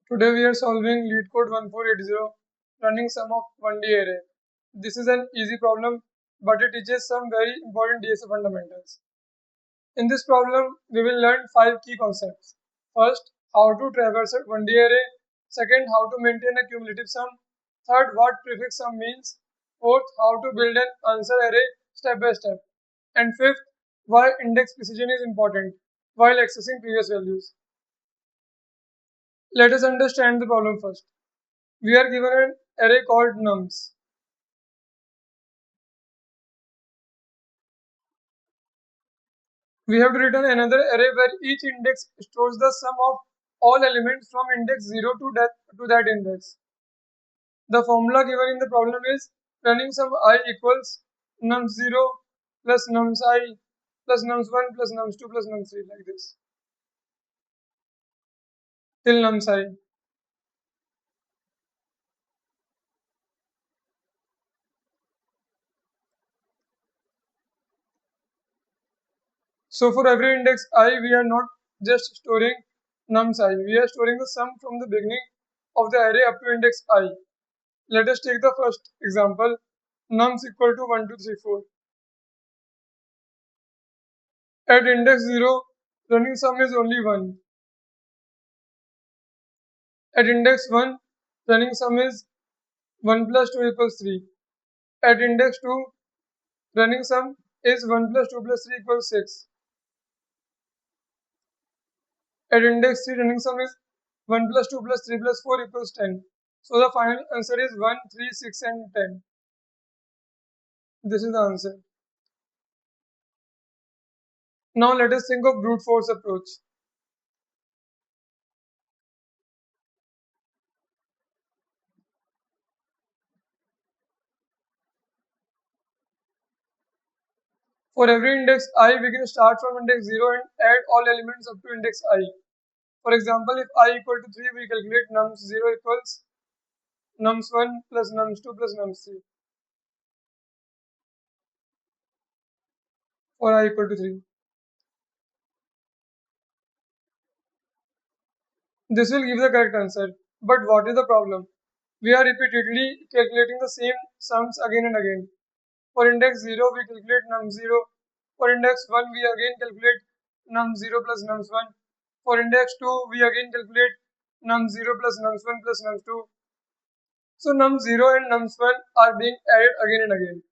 Today we are solving LeetCode 1480, running sum of 1D array. This is an easy problem, but it teaches some very important DSA fundamentals. In this problem, we will learn 5 key concepts. First, how to traverse a 1D array. Second, how to maintain a cumulative sum. Third, what prefix sum means. Fourth, how to build an answer array step by step. And fifth, why index precision is important while accessing previous values. Let us understand the problem first. We are given an array called nums. We have to return another array where each index stores the sum of all elements from index 0 to that index. The formula given in the problem is running sum I equals nums 0 plus nums I plus nums 1 plus nums 2 plus nums 3 like this till nums I. So for every index I, we are not just storing nums I, we are storing the sum from the beginning of the array up to index I. Let us take the first example, nums equal to 1, 2, 3, 4. At index 0, running sum is only 1. At index 1, running sum is 1 plus 2 equals 3. At index 2, running sum is 1 plus 2 plus 3 equals 6. At index 3, running sum is 1 plus 2 plus 3 plus 4 equals 10. So the final answer is 1, 3, 6 and 10. This is the answer. Now let us think of brute force approach. For every index I, we can start from index 0 and add all elements up to index I. For example, if I equal to 3, we calculate nums 0 equals nums 1 plus nums 2 plus nums 3 for I equal to 3. This will give the correct answer. But what is the problem? We are repeatedly calculating the same sums again and again. For index 0, we calculate num 0. For index 1, we again calculate num 0 plus nums 1. For index 2, we again calculate num 0 plus nums 1 plus nums 2. So num 0 and nums 1 are being added again and again.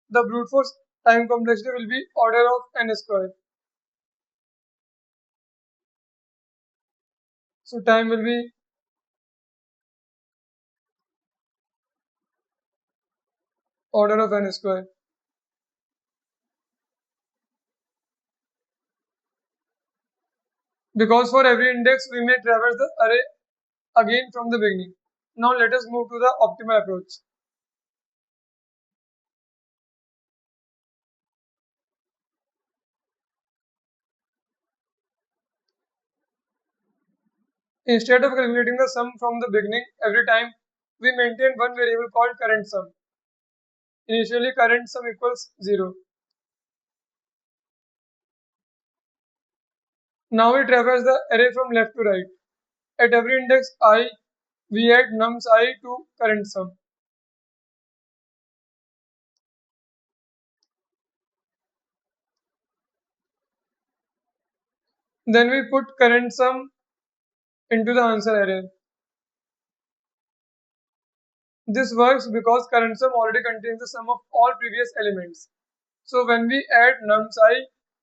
The brute force time complexity will be order of n square. So time will be order of n square. Because for every index we may traverse the array again from the beginning. Now let us move to the optimal approach. Instead of calculating the sum from the beginning every time, we maintain one variable called current sum. Initially current sum equals 0. Now we traverse the array from left to right. At every index I, we add nums I to current sum. Then we put current sum into the answer array. This works because current sum already contains the sum of all previous elements. So when we add nums I,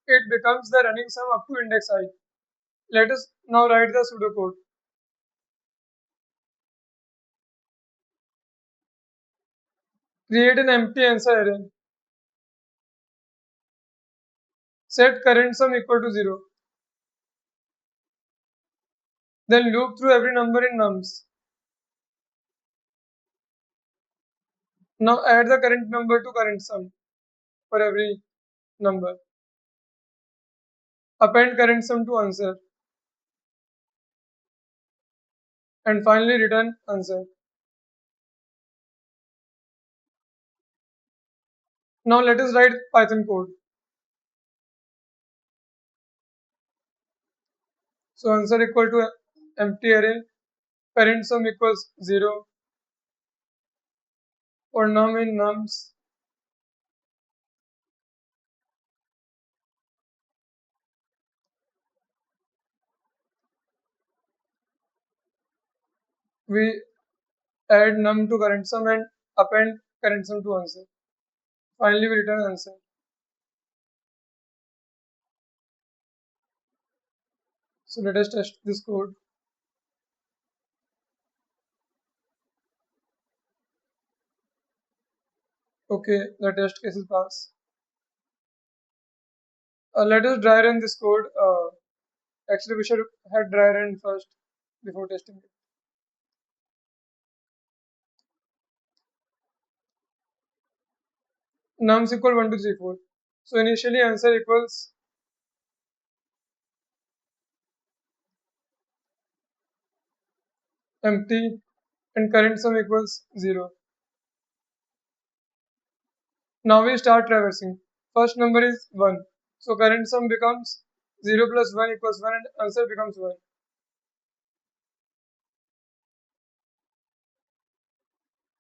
it becomes the running sum up to index I. Let us now write the pseudocode. Create an empty answer array. Set current sum equal to 0. Then loop through every number in nums. Now add the current number to current sum for every number. Append current sum to answer. And finally return answer. Now let us write Python code. So answer equal to empty array. parent sum equals 0, or num in nums, we add num to current sum and append current sum to answer. Finally, we return answer. So let us test this code. Okay, the test case is passed. Let us dry run this code. Actually, we should have dry run first before testing it. Nums equal 1, 2, 3, 4. So initially answer equals empty and current sum equals 0. Now we start traversing. First number is 1. So current sum becomes 0 plus 1 equals 1 and answer becomes 1.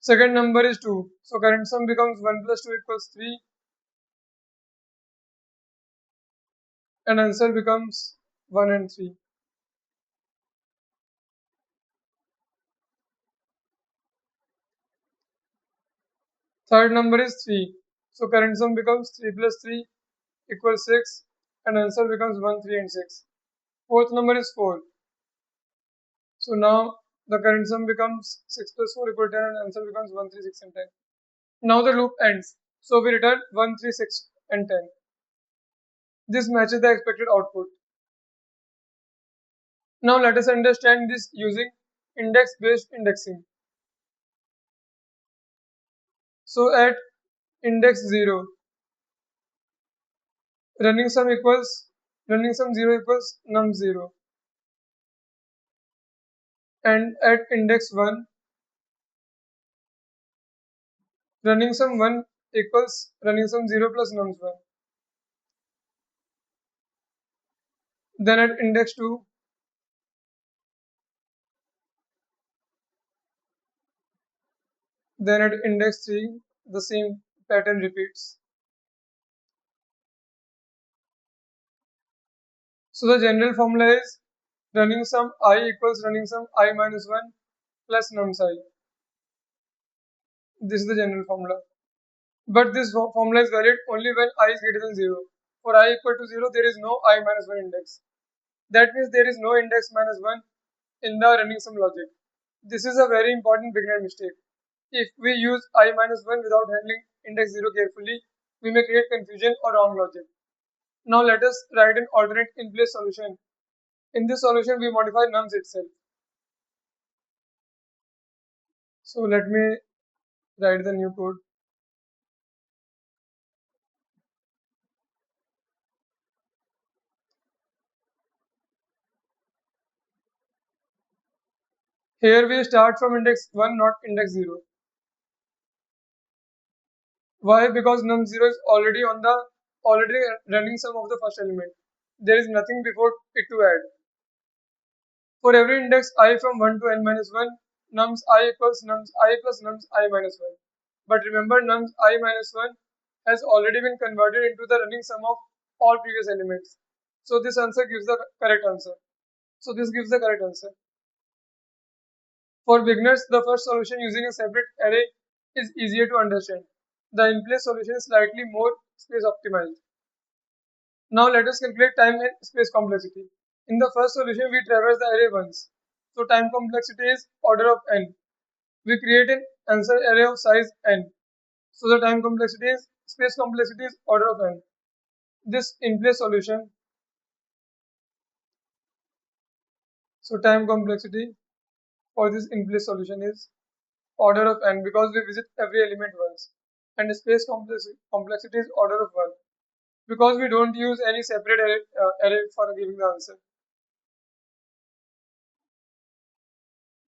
Second number is 2. So current sum becomes 1 plus 2 equals 3 and answer becomes 1 and 3. Third number is 3. So current sum becomes 3 plus 3 equals 6 and answer becomes 1, 3 and 6. Fourth number is 4. So now the current sum becomes 6 plus 4 equals 10 and answer becomes 1, 3, 6 and 10. Now the loop ends. So we return 1, 3, 6 and 10. This matches the expected output. Now let us understand this using index-based indexing. So at index 0, running sum 0 equals num 0. And at index 1, running sum 1 equals running sum 0 plus nums 1. Then at index 2, then at index 3, the same pattern repeats. So the general formula is running sum I equals running sum I minus 1 plus nums I. This is the general formula. But this formula is valid only when I is greater than 0. For I equal to 0, there is no I minus 1 index. That means there is no index minus 1 in the running sum logic. This is a very important beginner mistake. If we use I minus 1 without handling index 0 carefully, we may create confusion or wrong logic. Now let us write an alternate in-place solution. In this solution, we modify nums itself. So let me write the new code. Here we start from index 1, not index 0. Why? Because num0 is already running sum of the first element. There is nothing before it to add. For every index I from 1 to n minus 1, nums I equals nums I plus nums I minus 1. But remember, nums I minus 1 has already been converted into the running sum of all previous elements. So this answer gives the correct answer. So this gives the correct answer. For beginners, the first solution using a separate array is easier to understand. The in-place solution is slightly more space optimized. Now let us calculate time and space complexity. In the first solution, we traverse the array once. So time complexity is order of n. We create an answer array of size n. So the time complexity is space complexity is order of n. This in-place solution. So time complexity for this in-place solution is order of n because we visit every element once. And the space complexity is order of 1 because we don't use any separate array for giving the answer.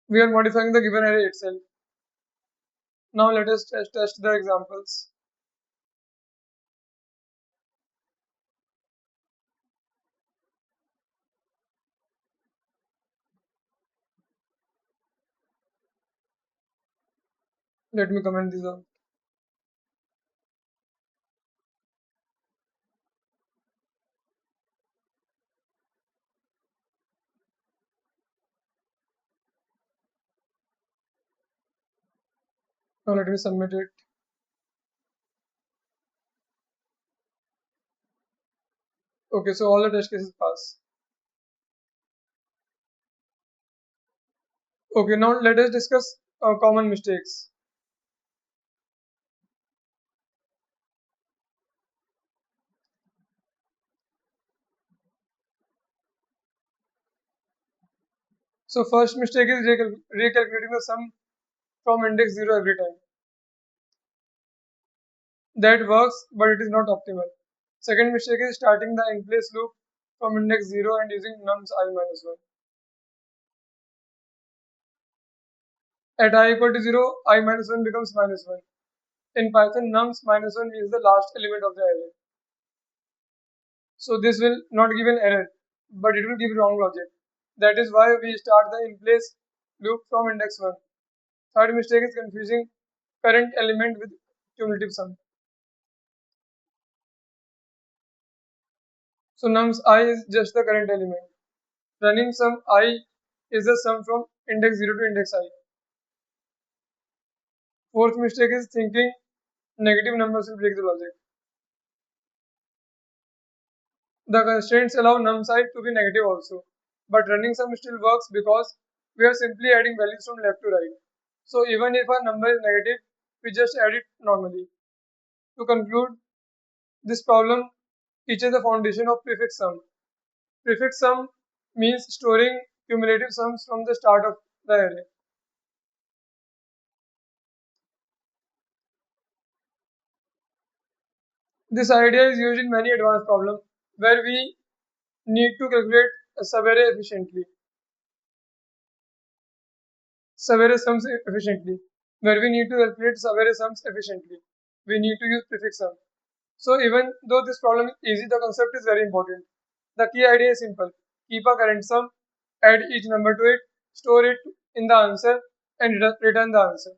We are modifying the given array itself. Now let us test the examples. Let me comment this out. Now let me submit it. Okay, so all the test cases pass. Okay, now let us discuss common mistakes. So first mistake is recalculating the sum from index 0 every time. That works, but it is not optimal. Second mistake is starting the in place loop from index 0 and using nums I minus 1. At I equal to 0, I minus 1 becomes minus 1. In Python, nums minus 1 is the last element of the array. So this will not give an error, but it will give wrong logic. That is why we start the in place loop from index 1. Third mistake is confusing current element with cumulative sum. So nums I is just the current element. Running sum I is the sum from index 0 to index I. Fourth mistake is thinking negative numbers will break the logic. The constraints allow num side to be negative also, but running sum still works because we are simply adding values from left to right. So even if a number is negative, we just add it normally. To conclude, this problem teaches the foundation of prefix sum. Prefix sum means storing cumulative sums from the start of the array. This idea is used in many advanced problems where we need to calculate a subarray efficiently. Subarray sums efficiently. Where we need to calculate subarray sums efficiently, we need to use prefix sum. So even though this problem is easy, the concept is very important. The key idea is simple. Keep a current sum, add each number to it, store it in the answer, and return the answer.